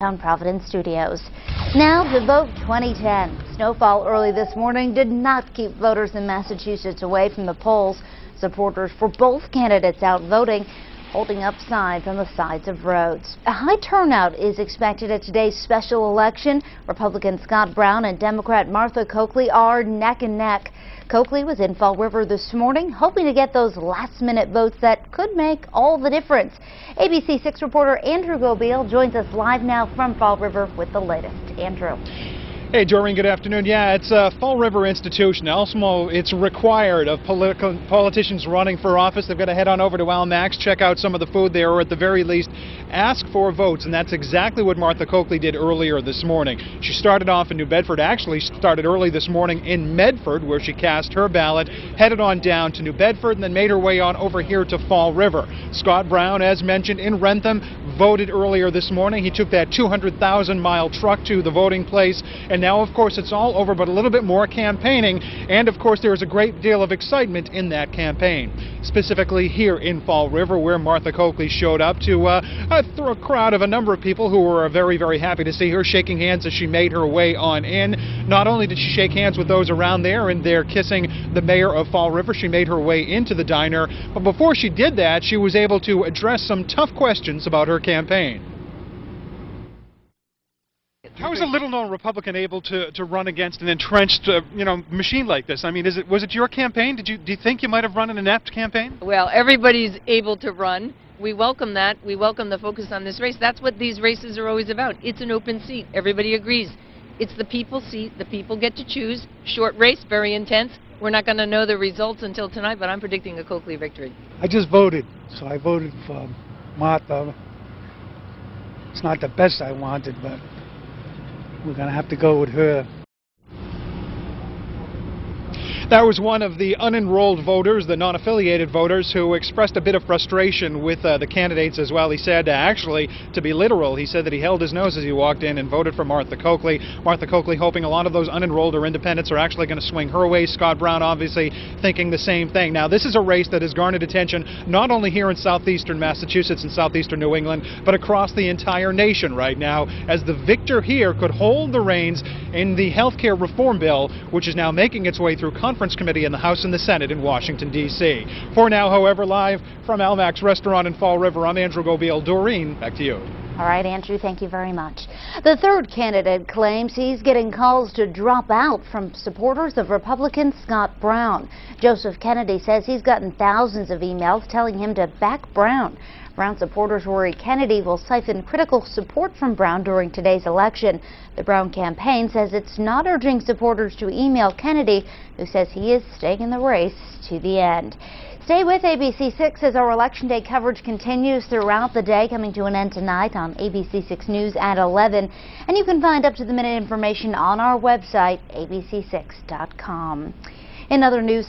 downtown Providence studios. Now to Vote 2010. Snowfall early this morning did not keep voters in Massachusetts away from the polls. Supporters for both candidates out voting, holding up signs on the sides of roads. A high turnout is expected at today's special election. Republican Scott Brown and Democrat Martha Coakley are neck and neck. Coakley was in Fall River this morning, hoping to get those last-minute votes that could make all the difference. ABC 6 reporter Andrew Gobeil joins us live now from Fall River with the latest. Andrew. Hey, Doreen, good afternoon. Yeah, it's a Fall River institution. Also, it's required of politicians running for office. They've got to head on over to Al Max, check out some of the food there, or at the very least, ask for votes. And that's exactly what Martha Coakley did earlier this morning. She started off in New Bedford, actually started early this morning in Medford, where she cast her ballot, headed on down to New Bedford, and then made her way on over here to Fall River. Scott Brown, as mentioned, in Rentham, voted earlier this morning. He took that 200,000-mile truck to the voting place, and now, of course, it's all over, but a little bit more campaigning. And, of course, there is a great deal of excitement in that campaign, specifically here in Fall River, where Martha Coakley showed up to a crowd of a number of people who were very, very happy to see her, shaking hands as she made her way on in. Not only did she shake hands with those around there, and they're kissing the mayor of Fall River, she made her way into the diner. But before she did that, she was able to address some tough questions about her campaign. How is a little-known Republican able to run against an entrenched, machine like this? I mean, was it your campaign? Do you think you might have run an inept campaign? Well, everybody's able to run. We welcome that. We welcome the focus on this race. That's what these races are always about. It's an open seat. Everybody agrees. It's the people's seat. The people get to choose. Short race, very intense. We're not going to know the results until tonight, but I'm predicting a Coakley victory. I just voted, so I voted for Martha. It's not the best I wanted, but we're going to have to go with her. That was one of the unenrolled voters, the non-affiliated voters, who expressed a bit of frustration with the candidates as well. He said, actually, to be literal, he said that he held his nose as he walked in and voted for Martha Coakley. Martha Coakley hoping a lot of those unenrolled or independents are actually going to swing her way. Scott Brown obviously thinking the same thing. Now, this is a race that has garnered attention not only here in southeastern Massachusetts and southeastern New England, but across the entire nation right now, as the victor here could hold the reins in the health care reform bill, which is now making its way through conference committee in the House and the Senate in Washington, D.C. For now, however, live from Al Max Restaurant in Fall River, I'm Andrew Gobeil. Doreen, back to you. All right, Andrew, thank you very much. The third candidate claims he's getting calls to drop out from supporters of Republican Scott Brown. Joseph Kennedy says he's gotten thousands of emails telling him to back Brown. Brown supporters worry Kennedy will siphon critical support from Brown during today's election. The Brown campaign says it's not urging supporters to email Kennedy, who says he is staying in the race to the end. Stay with ABC 6 as our Election Day coverage continues throughout the day, coming to an end tonight on ABC 6 News at 11. And you can find up-to-the-minute information on our website, abc6.com. In other news,